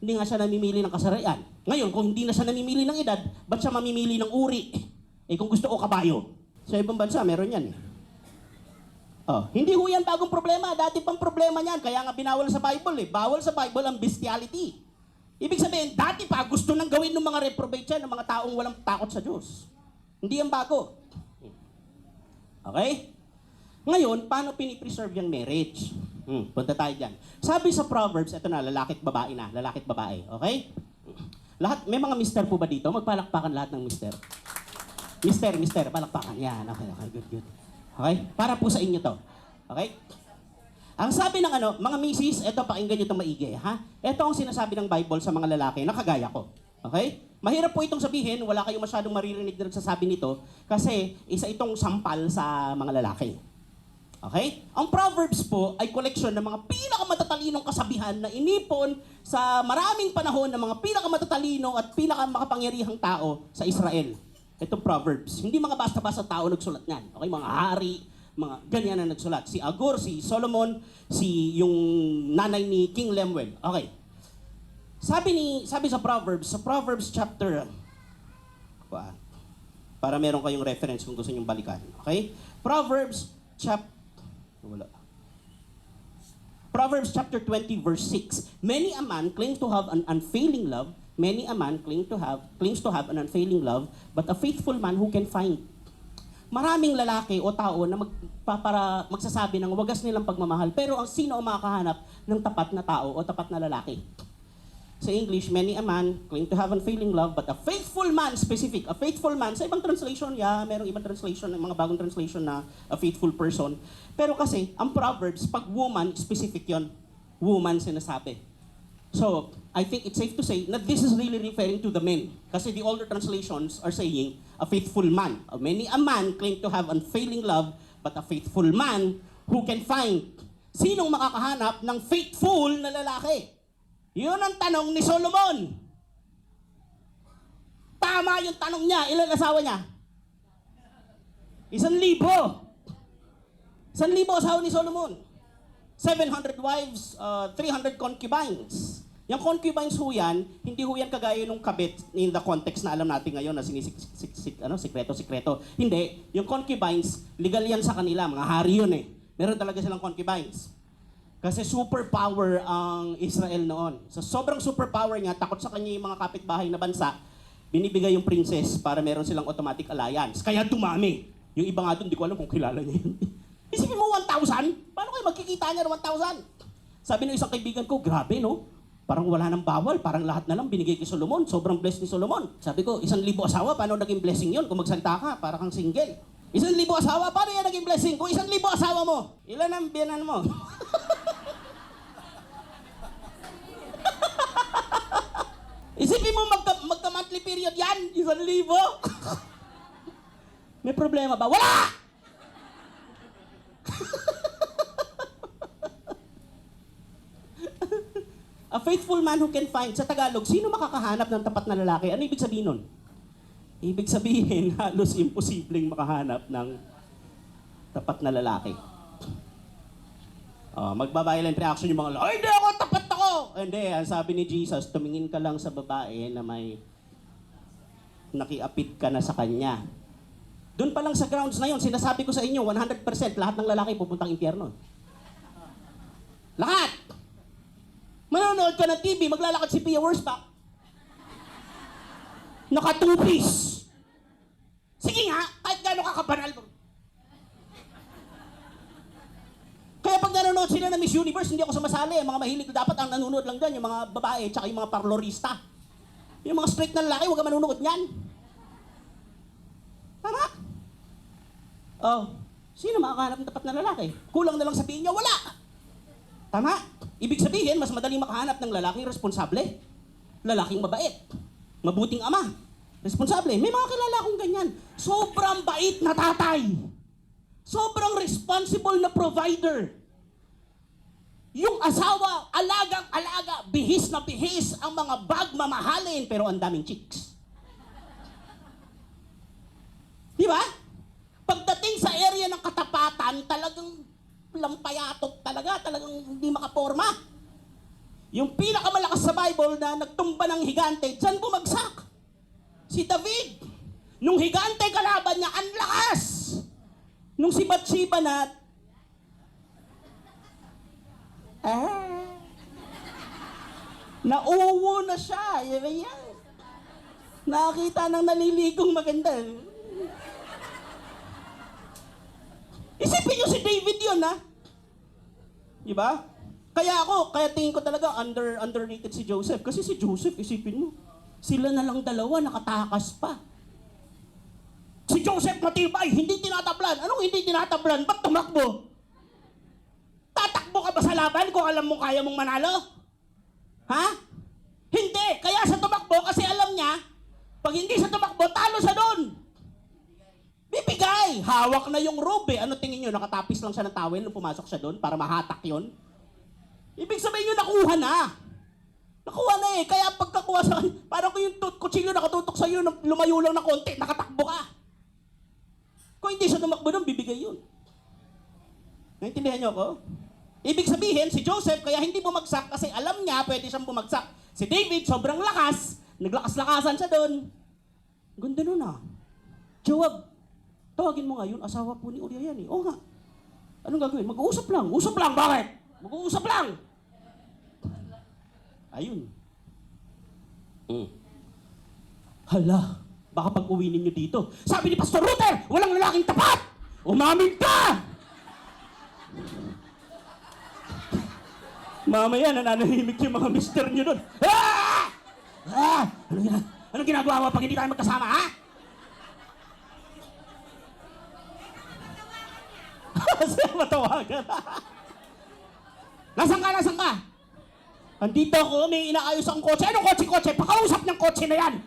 Hindi nga siya namimili ng kasarian. Ngayon, kung hindi na siya namimili ng edad, ba't siya mamimili ng uri? Kung gusto ko kabayo. Sa ibang bansa, meron yan eh. Hindi ho yan bagong problema. Dati pang problema niyan. Kaya nga binawal sa Bible eh. Bawal sa Bible ang bestiality. Ibig sabihin, dati pa gusto nang gawin ng mga reprobate yan, ng mga taong walang takot sa Diyos. Hindi yan bago. Okay? Ngayon, paano pinipreserve yung marriage? Punta tayo dyan. Sabi sa Proverbs, ito na, lalaki't babae na. Lalaki't babae. Okay? Lahat, may mga mister po ba dito? Magpalakpakan lahat ng mister. Mister, palakpakan. Yan, okay, good. Okay? Para po sa inyo to. Okay? Ang sabi ng mga misis, ito, pakinggan nyo itong maigi, ha? Ito ang sinasabi ng Bible sa mga lalaki na kagaya ko. Okay? Mahirap po itong sabihin, wala kayong masyadong maririnig na nagsasabi nito, kasi isa itong sampal sa mga lalaki. Okay? Ang Proverbs po ay koleksyon ng mga pinakamatatalino kasabihan na inipon sa maraming panahon ng mga pinakamatatalino at pinakamakapangyarihang tao sa Israel. Itong Proverbs. Hindi mga basta-basta tao nagsulat niyan. Okay? Mga hari, mga ganyan na nagsulat. Si Agur, si Solomon, yung nanay ni King Lemuel. Okay. Sabi sa Proverbs chapter, para meron kayong reference kung gusto nyong balikan. Okay? Proverbs chapter 20 verse 6. Many a man claims to have an unfailing love, claims to have an unfailing love, but a faithful man who can find. Maraming lalaki o tao na magsasabi ng wagas nilang pagmamahal, pero ang sino ang makakahanap ng tapat na tao o tapat na lalaki? Sa English, many a man claim to have unfailing love, but a faithful man, specific, a faithful man, sa ibang translation, merong ibang translation, mga bagong translation na a faithful person. Pero kasi, ang Proverbs, pag woman, specific yon, woman sinasabi. So, I think it's safe to say that this is really referring to the men. Kasi the older translations are saying, a faithful man. Many a man claim to have unfailing love, but a faithful man who can find. Sinong makakahanap ng faithful na lalaki? Yun ang tanong ni Solomon. Tama yung tanong niya. Ilan asawa niya? 1,000. 1,000 asawa ni Solomon. 700 wives, 300 concubines. Yung concubines ho yan, hindi ho yan kagaya nung kabit in the context na alam natin ngayon na sikreto. Hindi. Yung concubines, legal yan sa kanila. Mga hari yun eh. Meron talaga silang concubines. Kasi superpower ang Israel noon. So sobrang superpower niya, takot sa kanya yung mga kapitbahay na bansa, binibigay yung princess para meron silang automatic alliance. Kaya dumami. Yung iba nga doon, di ko alam kung kilala niya yun. Isipin mo 1,000? Paano kayo magkikita niya ng 1,000? Sabi ng isang kaibigan ko, grabe no? Parang wala nang bawal, parang lahat na lang binigay kay Solomon. Sobrang blessed ni Solomon. Sabi ko, 1,000 asawa, paano naging blessing yun? Kung magsalita ka, para kang single. 1,000 asawa, paano yan naging blessing? Kung 1,000 asawa mo, ilan ang biyanan mo? Isipin mo magka-monthly period yan, 1,000. May problema ba? Wala! A faithful man who can find. Sa Tagalog, sino makakahanap ng tapat na lalaki? Ano ibig sabihin nun? Ibig sabihin, halos imposibleng makahanap ng tapat na lalaki. Magbabiolent reaction yung mga lalaki, hindi ako, tapat ako! Hindi, ang sabi ni Jesus, tumingin ka lang sa babae na may nakiapit ka na sa kanya. Doon pa lang sa grounds na yun, sinasabi ko sa inyo, 100% lahat ng lalaki pupuntang impyerno. Lahat! Manonood ka ng TV, maglalakad si Pia Wurzbach. Naka-two-piece. Sige nga, kahit gano'n kakabanal. Kaya pag nanonood sila ng Miss Universe, hindi ako sumasali. Mga mahilig dapat ang nanonood lang dyan, yung mga babae, tsaka yung mga parlorista. Yung mga straight na lalaki, huwag ka manonood niyan. Tama? Sino makakahanap ng tapat na lalaki? Kulang na lang sabihin niya, wala! Tama? Ibig sabihin, mas madaling makahanap ng lalaking responsable. Lalaking mabait. Mabuting ama. Responsable. May mga kilala akong ganyan. Sobrang bait na tatay. Sobrang responsible na provider. Yung asawa, alagang-alaga, bihis na bihis ang mga bag mamahalin, pero ang daming chicks. Di ba? Pagdating sa area ng katapatan, talagang lampayatot talagang hindi makaporma. Yung pinakamalakas sa Bible na nagtumba ng higante, dyan bumagsak. Si David. Nung higante kalaban niya, ang lakas. Nung si Bathsheba na, nauwo na siya. Yan. Nakakita ng naliligong maganda. Isipin niyo si David yun, ha? Diba? Kaya tingin ko talaga underrated si Joseph. Kasi si Joseph, isipin mo, sila na lang dalawa, nakatakas pa. Si Joseph matibay, hindi tinatablan. Anong hindi tinatablan? Ba't tumakbo? Tatakbo ka ba sa laban kung alam mo kaya mong manalo? Ha? Hindi. Kaya sa tumakbo, kasi alam niya, pag hindi sa tumakbo, talo sa doon. Bibigay! Hawak na yung robe. Ano tingin nyo? Nakatapis lang siya ng towel nung pumasok siya doon para mahatak yon. Ibig sabihin nyo, nakuha na. Nakuha na eh. Kaya pagkakuha sa kanya, parang kung yung kutsilyo nakatutok sa iyo, lumayo lang ng konti, nakatakbo ka. Kung hindi siya tumakbo doon, bibigay yun. Naintindihan nyo ako? Ibig sabihin, si Joseph, kaya hindi bumagsak kasi alam niya pwede siyang bumagsak. Si David, sobrang lakas. Naglakas-lakasan siya doon. Ganda nun ah. Joab, tawagin mo ngayon, asawa po ni Uriah yan eh. Oo nga. Anong gagawin? Mag-uusap lang. Usap lang, bakit? Mag-uusap lang. Ayun. Hala, baka pag-uwi ninyo dito. Sabi ni Pastor Ruther, walang lalaking tapat! Umamin ka! Mamaya, nananahimik yung mga mister nyo doon. Ah! Ah! Anong ginagawa mo pag hindi tayo magkasama, ha? Kasi matawagan. Nasaan ka? Nasaan ka? Andito ako, may inaayos akong kotse. Anong kotse-kotse? Pakausap ng kotse na yan!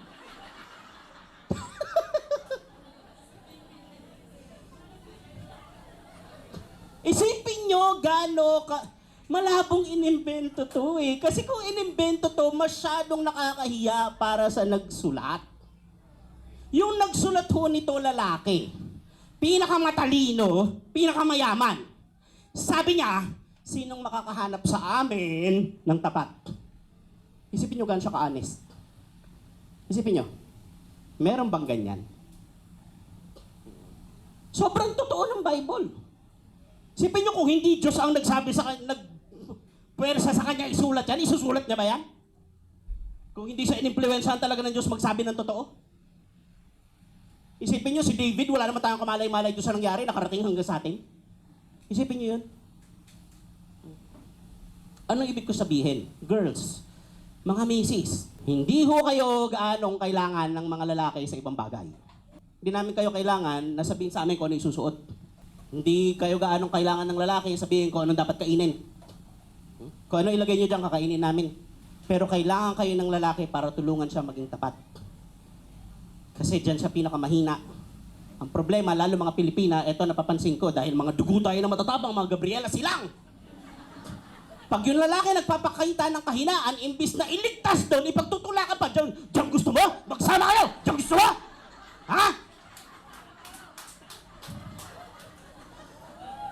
Isipin nyo gaano ka... Malabong inimbento to eh. Kasi kung inimbento to, masyadong nakakahiya para sa nagsulat. Yung nagsulat ho nito lalaki, pinakamatalino, pinakamayaman. Sabi niya, sinong makakahanap sa amin ng tapat? Isipin nyo gaano siya ka-honest. Isipin nyo, meron bang ganyan? Sobrang totoo ng Bible. Isipin nyo kung hindi Diyos ang nagsabi sa kanya, pwersa sa kanya isulat yan, isusulat niya ba yan? Kung hindi siya inimpluwensyahan talaga ng Diyos magsabi ng totoo? Isipin nyo, si David, wala naman tayong kamalay-malay doon sa nangyari, nakarating hanggang sa atin. Isipin nyo yun. Anong ibig ko sabihin? Girls, mga misis, hindi ho kayo gaanong kailangan ng mga lalaki sa ibang bagay. Hindi namin kayo kailangan na sabihin sa amin kung ano isusuot. Hindi kayo gaanong kailangan ng lalaki sabihin kung anong dapat kainin. Kung ano ilagay nyo dyan, kakainin namin. Pero kailangan kayo ng lalaki para tulungan siya maging tapat. Kasi dyan siya pinakamahina. Ang problema, lalo mga Pilipina, eto napapansin ko, dahil mga dugo tayo na matatabang, mga Gabriela silang. Pag yung lalaki nagpapakita ng kahinaan, imbis na iligtas doon, ipagtutulakan pa, dyan gusto mo? Magsama kayo! Dyan gusto mo? Ha?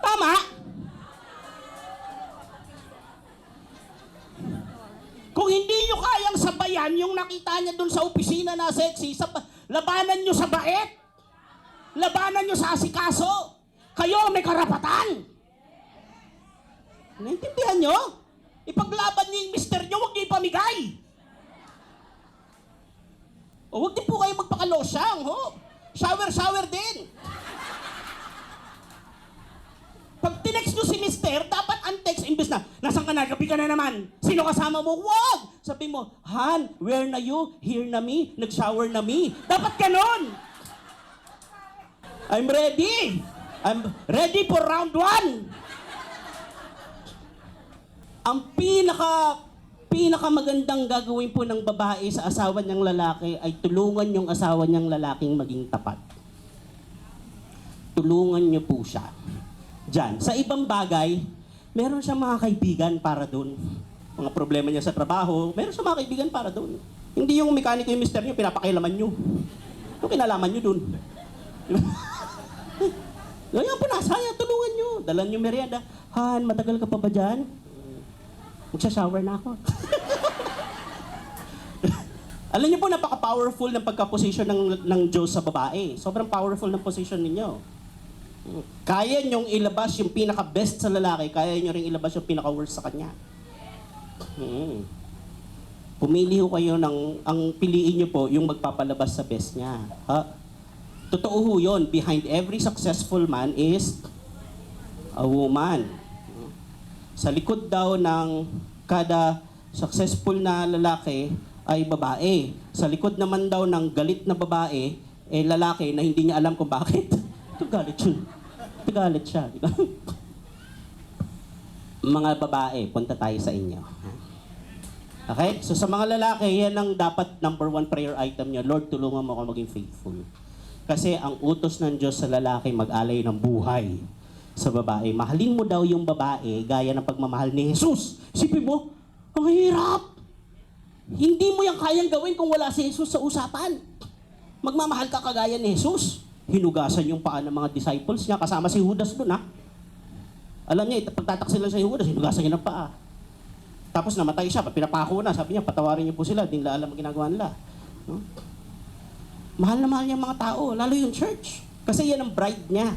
Tama? Kung hindi nyo kayang sabayan yung nakita niya doon sa opisina na sexy, labanan nyo sa bait. Labanan nyo sa asikaso. Kayo may karapatan. Naintindihan nyo? Ipaglaban nyo yung mister nyo, huwag nyo ipamigay. O huwag din po kayo magpakalosyang, ho? Shower din. Pag tinext nyo si mister, dapat untext imbes na, nasaan ka na, gabi ka na naman. Sino kasama mo? Wag! Sabi mo, Han, where na you? Here na me? Nag-shower na me? Dapat ganon! I'm ready! I'm ready for round 1! Ang pinakamagandang gagawin po ng babae sa asawa niyang lalaki ay tulungan yung asawa niyang lalaking maging tapat. Tulungan niyo po siya. Diyan. Sa ibang bagay, meron siyang mga kaibigan para doon. Mga problema niya sa trabaho, meron siyang mga kaibigan para doon. Hindi yung mekaniko yung mister niyo, pinapakailaman niyo. Yung kinalaman niyo doon. Ngayon po, nasaya, tulungan niyo. Dalan niyo merienda. Han, matagal ka pa ba dyan? Magsha-shower na ako. Alam niyo po, napaka-powerful ng pagka-position ng Diyos sa babae. Sobrang powerful ng position ninyo. Kaya niyong ilabas yung pinaka-best sa lalaki, kaya niyo rin ilabas yung pinaka-worst sa kanya. Pumili ho kayo ang piliin niyo po yung magpapalabas sa best niya. Ha? Totoo ho yun, behind every successful man is a woman. Sa likod daw ng kada successful na lalaki ay babae. Sa likod naman daw ng galit na babae, lalaki na hindi niya alam kung bakit. Galit siya. Galit siya. Di ba? Mga babae, punta tayo sa inyo. Okay? So sa mga lalaki, yan ang dapat number 1 prayer item niyo. Lord, tulungan mo ako maging faithful. Kasi ang utos ng Diyos sa lalaki mag-alay ng buhay sa babae. Mahalin mo daw yung babae gaya ng pagmamahal ni Jesus. Isipin mo, ang hirap. Hindi mo yan kayang gawin kung wala si Jesus sa usapan. Magmamahal ka kagaya ni Jesus. Hinugasan yung paa ng mga disciples niya, kasama si Judas doon, ha? Alam niya, pagtataksilan sa Judas, hinugasan niya ng paa. Tapos namatay siya, pinapako na, sabi niya, patawarin niyo po sila, di nila alam ang ginagawa nila. No? Mahal na mahal niya mga tao, lalo yung church. Kasi yan ang bride niya.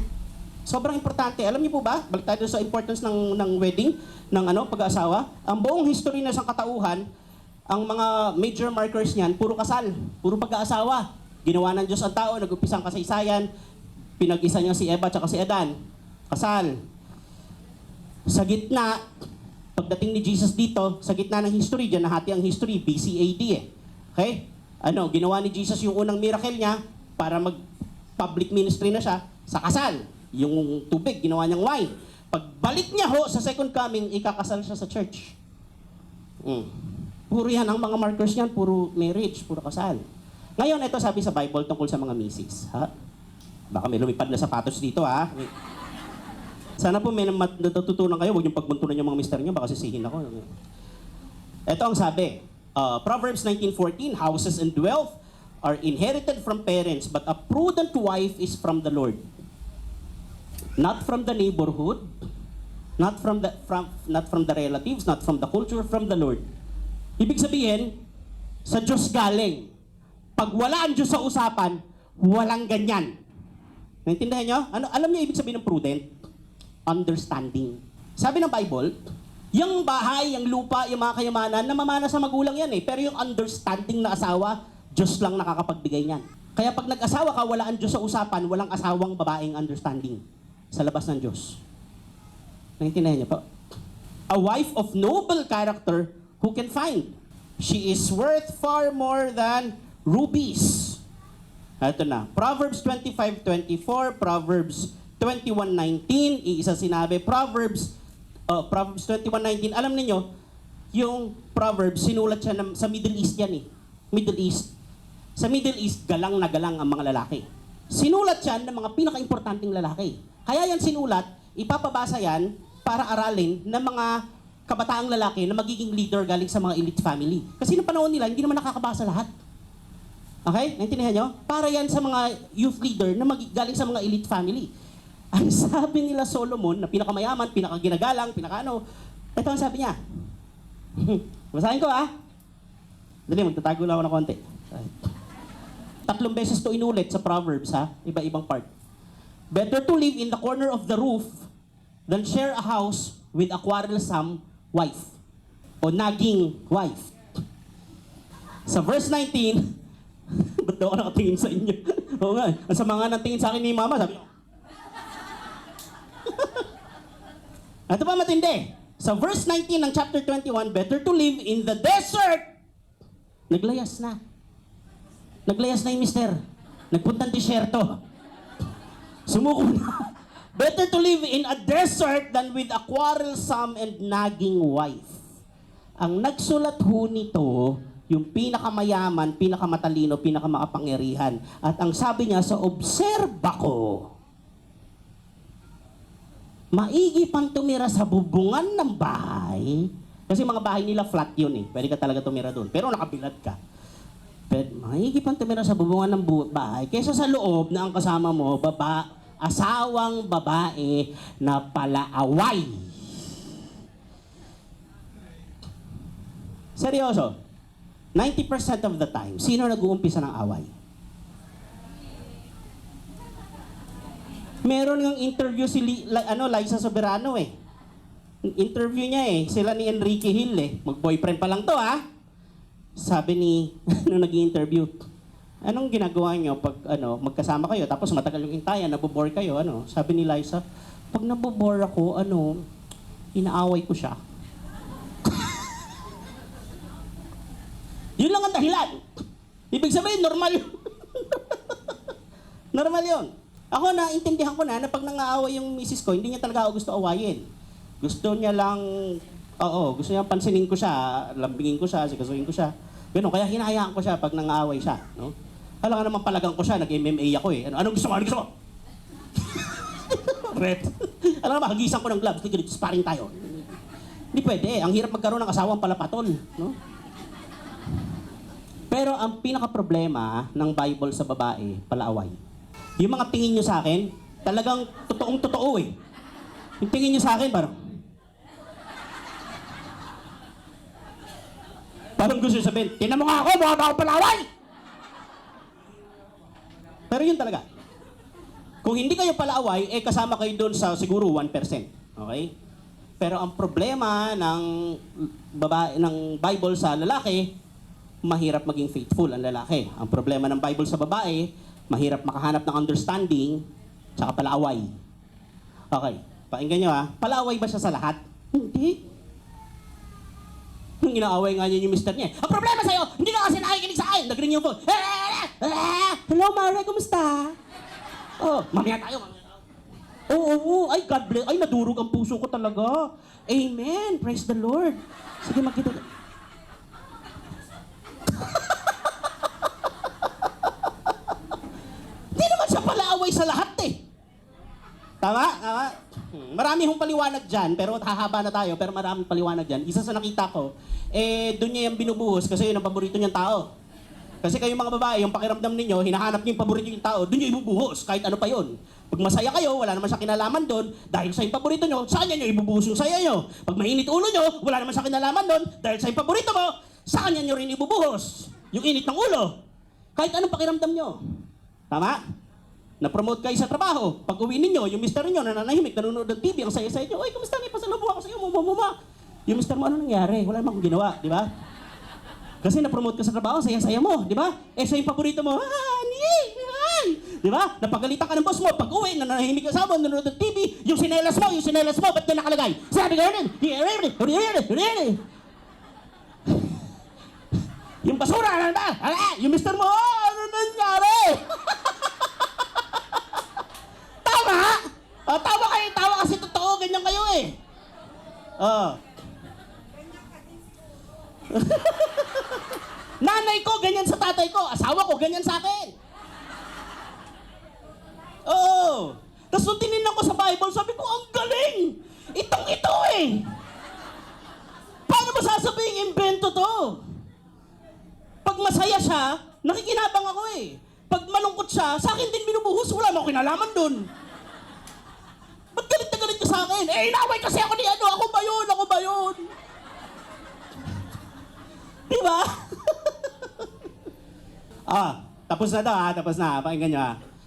Sobrang importante. Alam niyo po ba, balik tayo sa importance ng wedding, ng pag-aasawa, ang buong history ng isang katauhan, ang mga major markers niyan, puro kasal, puro pag-aasawa. Ginawa ng Diyos ang tao, nag-upisang kasaysayan, pinag-isa niya si Eva at si Adan. Kasal. Sa gitna, pagdating ni Jesus dito, sa gitna ng history, dyan nahati ang history, BC-AD eh. Okay? Ginawa ni Jesus yung unang miracle niya para mag-public ministry na siya sa kasal. Yung tubig, ginawa niyang wine. Pagbalik niya sa second coming, ikakasal siya sa church. Puro yan, ang mga markers niyan, puro marriage, puro kasal. Ngayon, ito sabi sa Bible tungkol sa mga misis. Ha? Baka may lumipad na sapatos dito, ha? Sana po may natututunan kayo, huwag niyong pagbuntunan yung mga mister niyo, baka sisihin ako. Ito ang sabi, Proverbs 19:14, houses and wealth are inherited from parents, but a prudent wife is from the Lord. Not from the neighborhood, not from the relatives, not from the culture, from the Lord. Ibig sabihin, sa Diyos galing. Pag wala ang Diyos sa usapan, walang ganyan. Naintindihan nyo? Alam niyo ibig sabihin ng prudent? Understanding. Sabi ng Bible, yung bahay, yung lupa, yung mga kayamanan, namamana sa magulang yan eh. Pero yung understanding na asawa, Diyos lang nakakapagbigay niyan. Kaya pag nag-asawa ka, wala ang Diyos sa usapan, walang asawang babaeng understanding sa labas ng Diyos. Naintindihan niyo po? A wife of noble character who can find. She is worth far more than rubies. Ito na. Proverbs 25:24, Proverbs 21:19, iisa sinabi. Proverbs 21:19, alam niyo yung Proverbs, sinulat siya sa Middle East yan eh. Middle East. Sa Middle East, galang na galang ang mga lalaki. Sinulat yan ng mga pinaka-importanting lalaki. Kaya yan sinulat, ipapabasa yan para aralin ng mga kabataang lalaki na magiging leader galing sa mga elite family. Kasi noong panahon nila, hindi naman nakakabasa lahat. Okay? Naintindihan nyo? Para yan sa mga youth leader na galing sa mga elite family. Ang sabi nila Solomon, na pinakamayaman, pinakaginagalang, ito ang sabi niya. Basahin ko Dali, magtatago lang ako ng konti. 3 beses to inulit sa Proverbs iba-ibang part. Better to live in the corner of the roof than share a house with a quarrelsome wife o naging wife. Sa verse 19, ba't daw ako nakatingin sa inyo? Oo nga, ang sama nga ng tingin sa akin ni Mama, sabi niyo. Ito pa matindi. Sa verse 19 ng chapter 21, better to live in the desert. Naglayas na. Naglayas na yung mister. Nagpuntang disyerto. Sumuko na. Better to live in a desert than with a quarrelsome and nagging wife. Ang nagsulat ho nito, yung pinakamayaman, pinakamatalino, pinakamakapangyarihan. At ang sabi niya, sa obserba ko, maigi pang tumira sa bubungan ng bahay. Kasi mga bahay nila flat yun eh. Pwede ka talaga tumira doon. Pero nakabilad ka. Pero maigi pang tumira sa bubungan ng bahay kaysa sa loob na ang kasama mo, asawang babae na palaaway. Seryoso. 90% of the time, sino nag-uumpisa ng away? Meron ng interview si Liza Soberano eh. Interview niya sila ni Enrique Hill Mag-boyfriend pa lang to Sabi ni, nung nag-i-interview, anong ginagawa niyo pag magkasama kayo, tapos matagal yung intayan, nabobore kayo, Sabi ni Liza, pag nabobore ako, inaaway ko siya. Yun lang ang dahilan. Ibig sabihin, normal yun. Normal yun. Ako, naintindihan ko na pag nangaaway yung misis ko, hindi niya talaga ako gusto awayin. Gusto niya lang, gusto niya pansinin ko siya, lambingin ko siya, sikasuhin ko siya. Ganun, kaya hinahayaan ko siya pag nangaaway siya. No? Hala nga naman palagang ko siya, nag-MMA ako eh. Anong gusto mo? Anong gusto mo? Red. Alam naman, hagisan ko ng gloves, tigil, sparring tayo. Hindi pwede, ang hirap magkaroon ng asawang palapatol. No? Pero ang pinaka-problema ng Bible sa babae, palaaway. Yung mga tingin nyo sa akin, talagang totoong-totoo eh. Yung tingin nyo sa akin, parang gusto sabihin, tinan mo nga ako, mukha ba ako palaway? Pero yun talaga. Kung hindi kayo palaaway, kasama kayo doon sa siguro 1%. Okay? Pero ang problema ng babae, ng Bible sa lalaki, mahirap maging faithful ang lalaki. Ang problema ng Bible sa babae, mahirap makahanap ng understanding, tsaka palaaway. Okay, pakinggan nyo palaaway ba siya sa lahat? Hindi. Yung inaaway nga niya yung mister niya. Ang problema sa'yo, hindi ka kasi nakikinig sa akin. Nag-ring yung phone. Hello, Mare, kumusta? Oh, mamaya tayo. Oo, ay, God bless. Ay, nadurog ang puso ko talaga. Amen. Praise the Lord. Sige, magkita. Hindi naman siya palaaway sa lahat eh. Tama? Tama? Marami hong paliwanag dyan, pero hahaba na tayo, pero maraming paliwanag dyan. Isa sa nakita ko, doon niya yung binubuhos kasi yun ang paborito niyang tao. Kasi kayong mga babae, yung pakiramdam ninyo, hinahanap niyo yung paborito niyong tao, doon niyo ibubuhos, kahit ano pa yun. Pag masaya kayo, wala naman siya kinalaman doon, dahil sa yung paborito niyo, saan niyo ibubuhos yung saya niyo? Pag mainit ulo niyo, wala naman siya kinalaman doon, dahil sa yung paborito mo, saan niyo rin ibubuhos? Yung init ng ulo. Kahit anong pakiramdam niyo. Tama? Na-promote kayo sa trabaho. Pag uwi ninyo, yung mister niyo nananahimik, nanonood ng TV, ang saya-saya niyo, oy, kumusta na pasalubong ako sa iyo, mumumuma. Yung mister mo, ano nangyari? Wala namang ginawa, di ba? Kasi na-promote ka sa trabaho, saya-saya mo, di ba? Siya yung paborito mo, di ba? Napagalitan ka ng boss mo, pag uwi, nananahimik ka sa mo, nanonood ng TV, yung sinelas mo, ba't na nakalagay? Sabi ka rin, yung basura, ano ba? Yung mister mo, ano nangyari? Tama? Tawa kayo, tawa kasi totoo, ganyan kayo eh. Nanay ko, ganyan sa tatay ko. Asawa ko, ganyan sa akin. Oo. Tapos nung tinignan ko sa Bible, sabi ko, ang galing! Itong-ito eh. Paano mo sasabihin, invento to? Pag masaya siya, nakikinabang ako eh. Pag malungkot siya, sa akin din binubuhos, wala mo kinalaman dun. Ba't galit na galit ka sa akin? Inaway kasi ako ni ano, ako ba yun? Diba? Tapos na tapos na. Pakinggan nyo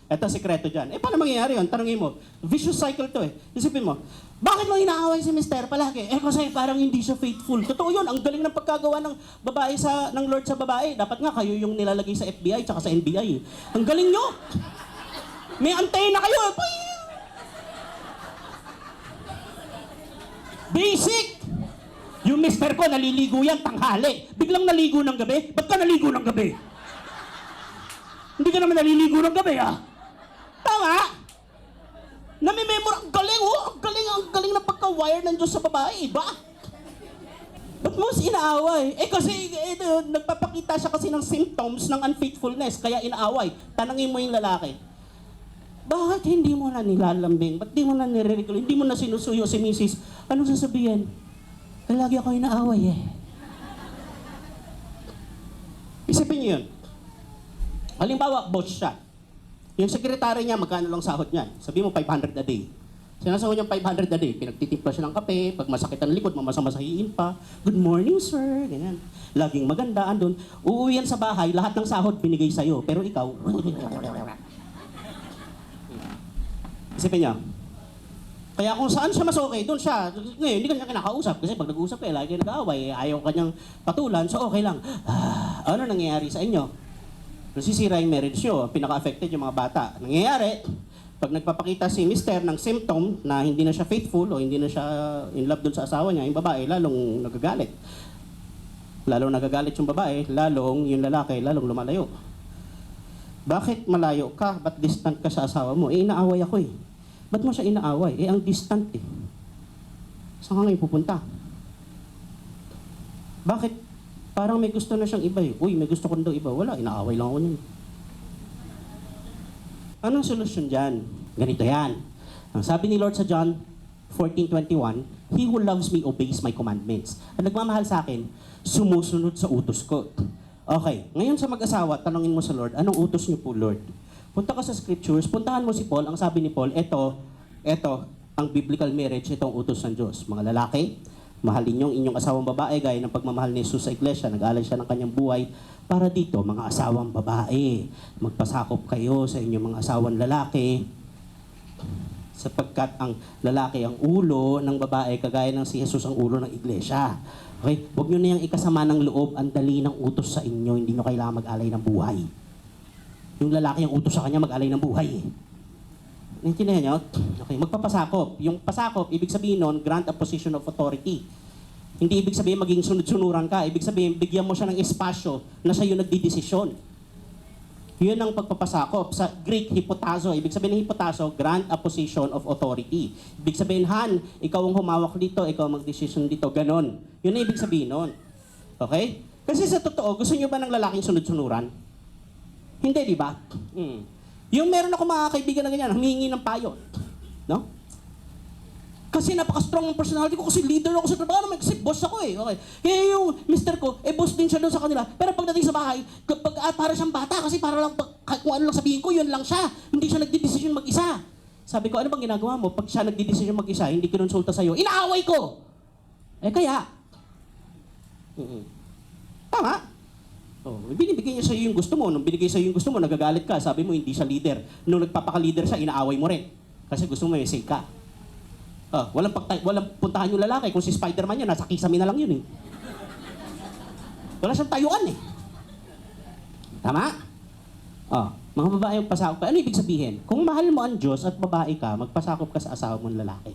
Ito, sikreto dyan. Paano mangyayari yun? Tanungin mo. Vicious cycle to eh. Isipin mo, bakit mo inaaway si Mister palagi? Kasi parang hindi siya faithful. Totoo yun, ang galing ng pagkagawa ng babae ng Lord sa babae. Dapat nga kayo yung nilalagay sa FBI tsaka sa NBI. Ang galing nyo! May antena kayo. Basic! Yung mister ko, naliligo yan tanghali. Biglang naligo ng gabi. Ba't ka naligo ng gabi? Hindi ka naman naliligo ng gabi, Tama? Nami-memor, ang galing, ang galing na pagka-wire ng Diyos sa babae, ba? Ba't mo inaaway? Kasi nagpapakita siya kasi ng symptoms ng unfaithfulness, kaya inaaway. Tanangin mo yung lalaki. Bakit hindi mo na nilalambing? Ba't di mo na nire-regulate? Hindi mo na sinusuyo si misis? Anong sasabihin? Lagi ako inaaway eh. Isipin niyo yun. Halimbawa, boss siya. Yung sekretary niya, magkano lang sahod niyan? Sabi mo, 500 a day. Sinasahod niya 500 a day. Pinagtitimpla siya ng kape. Pag masakit ang likod, mamasa-masahiin pa. Good morning, sir. Ganyan. Laging maganda. Andun. Uuwi yan sa bahay, lahat ng sahod binigay sa'yo. Pero ikaw, isipin niya. Kaya kung saan siya mas okay, doon siya. Ngayon, hindi ka niya kinakausap. Kasi pag nag-uusap kayo, lagi nag-aaway. Ayaw kanyang patulan, so okay lang. Ano nangyayari sa inyo? Nasisira yung marriage nyo, pinaka-affected yung mga bata. Nangyayari, pag nagpapakita si mister ng symptom na hindi na siya faithful o hindi na siya in love dun sa asawa niya, yung babae, lalong nagagalit. Lalong nagagalit yung babae, lalong yung lalaki, lalong lumalayo. Bakit malayo ka? Ba't distant ka sa asawa mo? Inaaway ako eh. Ba't mo siya inaaway? Ang distant eh. Saan ka ngayon pupunta? Bakit? Parang may gusto na siyang iba eh. Uy, may gusto ko daw iba. Wala, inaaway lang ako niyan. Anong solusyon dyan? Ganito yan. Ang sabi ni Lord sa John 14:21, He who loves me obeys my commandments. Ang nagmamahal sa akin, sumusunod sa utos ko. Okay, ngayon sa mag-asawa, tanongin mo sa Lord, anong utos niyo po, Lord? Punta ka sa scriptures, puntahan mo si Paul, ang sabi ni Paul, eto, ang biblical marriage, itong utos ng Diyos. Mga lalaki, mahalin yung inyong asawang babae, gaya ng pagmamahal ni Jesus sa iglesia, nag-alay siya ng kanyang buhay. Para dito, mga asawang babae, magpasakop kayo sa inyong mga asawang lalaki, sapagkat ang lalaki ang ulo ng babae, kagaya ng si Jesus ang ulo ng iglesia. Okay? Huwag nyo na yung ikasama ng loob, ang dali ng utos sa inyo, hindi nyo kailangan mag-alay ng buhay. Yung lalaki ang utos sa kanya, mag-alay ng buhay. Naintindihan nyo? Okay, magpapasakop. Yung pasakop, ibig sabihin nun, grant a position of authority. Hindi ibig sabihin maging sunod-sunuran ka. Ibig sabihin, bigyan mo siya ng espasyo na siya yung nagdidesisyon. Yun ang pagpapasakop. Sa Greek, hipotazo. Ibig sabihin ng hipotazo, grant a position of authority. Ibig sabihin, Han, ikaw ang humawak dito, ikaw ang mag-decision dito. Ganon. Yun ang ibig sabihin nun. Okay? Kasi sa totoo, gusto nyo ba ng lalaking sunod-sunuran? Hindi, di ba? Yung meron ako mga kaibigan na ganyan, humingi ng payo. No? Kasi napaka-strong ng personality ko, kasi leader ako sa trabaho naman, kasi boss ako eh. Okay. Kaya yung mister ko, boss din siya doon sa kanila. Pero pagdating sa bahay, para siyang bata, kasi para lang, kung ano lang sabihin ko, yun lang siya. Hindi siya nagdidesisyon mag-isa. Sabi ko, ano bang ginagawa mo? Pag siya nagdidesisyon mag-isa, hindi kinonsulta sa'yo, inaaway ko! Kaya. Tama. Binibigay niya sa'yo yung gusto mo. Nung binigay sa'yo yung gusto mo, nagagalit ka. Sabi mo, hindi siya leader. Nung nagpapaka-leader siya, inaaway mo rin. Kasi gusto mo may say ka. Walang puntahan yung lalaki. Kung si Spider-Man yan, nasa kisame na lang yun eh. Wala siyang tayuan eh. Tama? Mga babae yung pasakop ka. Ano ibig sabihin? Kung mahal mo ang Diyos at babae ka, magpasakop ka sa asawa mong lalaki.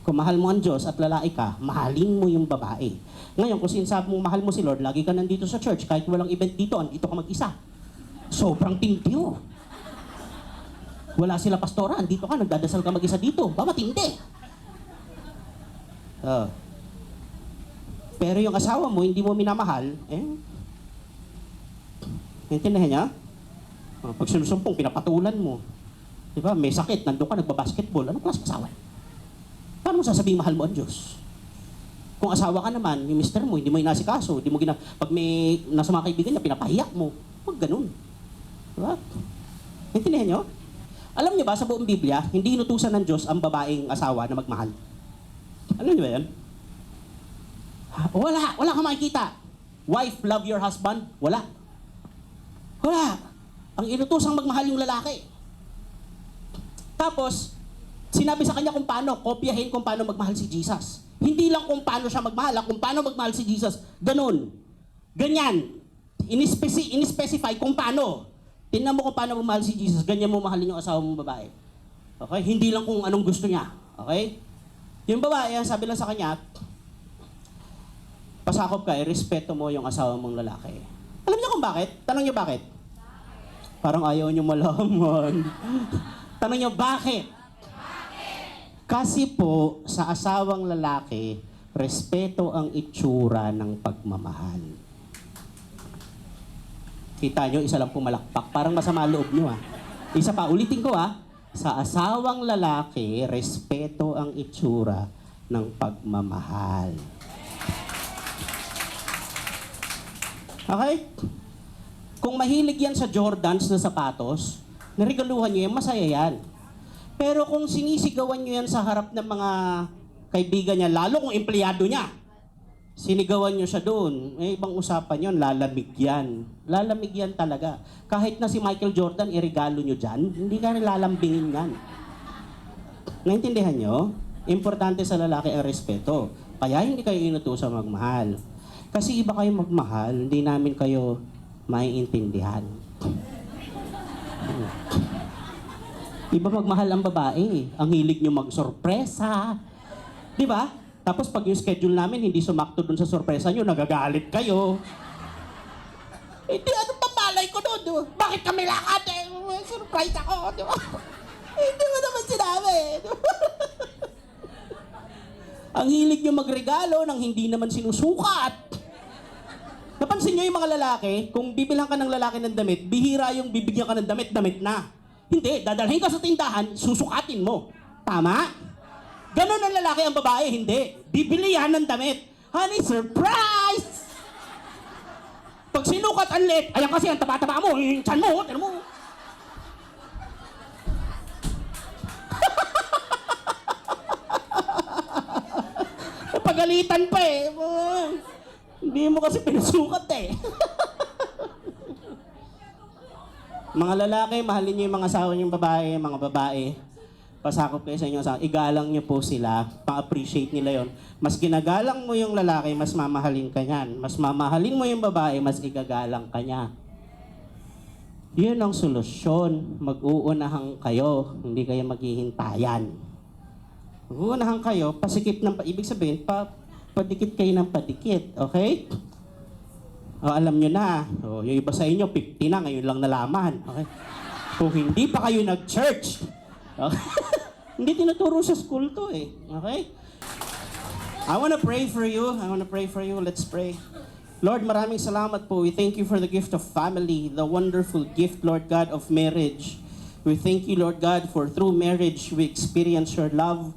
Kung mahal mo ang Diyos at lalaki ka, mahalin mo yung babae. Ngayon, kung sinasabi mong mahal mo si Lord, lagi ka nandito sa church, kahit walang event dito, andito ka mag-isa. Sobrang tintiyo. Wala sila pastora, andito ka, nagdadasal ka mag-isa dito. Ba, matindi. Pero yung asawa mo, hindi mo minamahal, intindihan niya? Pag sinusumpong, pinapatulan mo. Diba? May sakit, nandun ka, nagbabasketball. Anong klaseng asawa? Paano mo sasabing mahal mo ang Diyos? Kung asawa ka naman, yung mister mo, hindi mo inasikaso, pag may nasa mga kaibigan niya, pinapahiyak mo. Huwag ganun. Diba? Intindihan niyo? Alam niyo ba, sa buong Biblia, hindi inutusan ng Diyos ang babaeng asawa na magmahal. Alam niyo ba yan? Wala kang makikita. Wife, love your husband? Wala. Ang inutusang magmahal yung lalaki. Tapos, sinabi sa kanya kung paano, kopyahin kung paano magmahal si Jesus. Hindi lang kung paano siya magmahal, kung paano magmahal si Jesus. Ganun. Ganyan. In-specify kung paano. Tingnan mo kung paano magmahal si Jesus, ganyan mo mahalin yung asawa mong babae. Okay? Hindi lang kung anong gusto niya. Okay? Yung babae, sabi lang sa kanya, pasakop ka, respeto mo yung asawa mong lalaki. Alam niyo kung bakit? Tanong niyo bakit? Parang ayaw niyo malaman. Tanong niyo bakit? Kasi po, sa asawang lalaki, respeto ang itsura ng pagmamahal. Kita nyo, isa lang pumalakpak. Parang masama loob nyo Isa pa, ulitin ko Sa asawang lalaki, respeto ang itsura ng pagmamahal. Okay? Kung mahilig yan sa Jordans na sapatos, narigaluhan nyo yan, masaya yan. Pero kung sinisigawan nyo yan sa harap ng mga kaibigan niya, lalo kung empleyado niya, sinigawan nyo siya doon, ibang usapan yun, lalamig yan. Lalamig yan talaga. Kahit na si Michael Jordan, iregalo nyo dyan, hindi ka lalambingin yan. Naintindihan nyo? Importante sa lalaki ang respeto. Kaya hindi kayo inutusan magmahal. Kasi iba kayo magmahal, hindi namin kayo maiintindihan. Iba magmahal ang babae. Ang hilig nyo magsorpresa. Di ba? Tapos pag yung schedule namin hindi sumakto dun sa sorpresa nyo, nagagalit kayo. Hindi, anong papalay ko doon? Bakit kami lakad? Surprise ako, di ba? Hindi mo naman sinabi. Ang hilig nyo magregalo nang hindi naman sinusukat. Napansin nyo yung mga lalaki, kung bibilhan ka ng lalaki ng damit, bihira yung bibigyan ka ng damit, damit na. Hindi, dadalhin ka sa tindahan, susukatin mo. Tama? Ganon ang lalaki, ang babae, hindi. Bibili yan ng damit. Honey, surprise! Pag sinukat ang lit, ayan kasi ang taba-taba mo, yung tiyan mo, tiyan mo. Pagalitan pa eh. Hindi mo kasi pinasukat eh. Mga lalaki, mahalin niyo yung mga asawa niyong babae, mga babae. Pasakop kayo sa inyo, igalang niyo po sila, pa-appreciate nila yon. Mas ginagalang mo yung lalaki, mas mamahalin ka niyan. Mas mamahalin mo yung babae, mas igagalang ka niya. Yun ang solusyon. Mag-uunahan kayo, hindi kayo maghihintayan. Mag-uunahan kayo, pasikip ng, ibig sabihin, padikit kayo ng padikit, okay? O, alam nyo na, o, yung iba sa inyo, 50 na, ngayon lang nalaman, okay? Kung hindi pa kayo nag-church, okay? Hindi tinuturo sa school to eh, okay? I wanna pray for you, let's pray. Lord, maraming salamat po. We thank you for the gift of family, the wonderful gift, Lord God, of marriage. We thank you, Lord God, for through marriage we experience your love.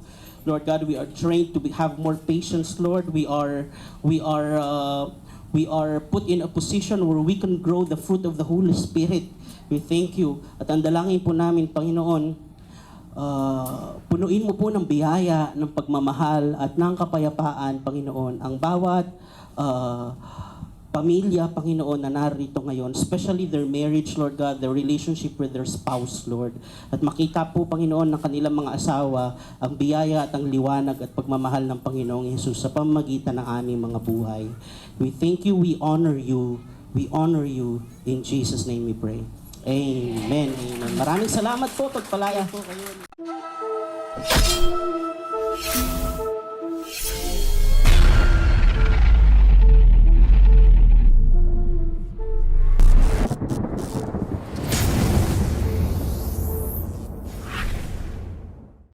Lord God, we are trained to have more patience, Lord. We are put in a position where we can grow the fruit of the Holy Spirit. We thank you. At ang dalangin po namin, Panginoon, punuin mo po ng biyaya, ng pagmamahal at ng kapayapaan, Panginoon, ang bawat pamilya, Panginoon, na narito ngayon, especially their marriage, Lord God, their relationship with their spouse, Lord. At makita po, Panginoon, ng kanilang mga asawa, ang biyaya at ang liwanag at pagmamahal ng Panginoong Hesus sa pamamagitan ng aming mga buhay. We thank you, we honor you, in Jesus' name we pray. Amen, amen. Maraming salamat po, pagpalaya po kayo.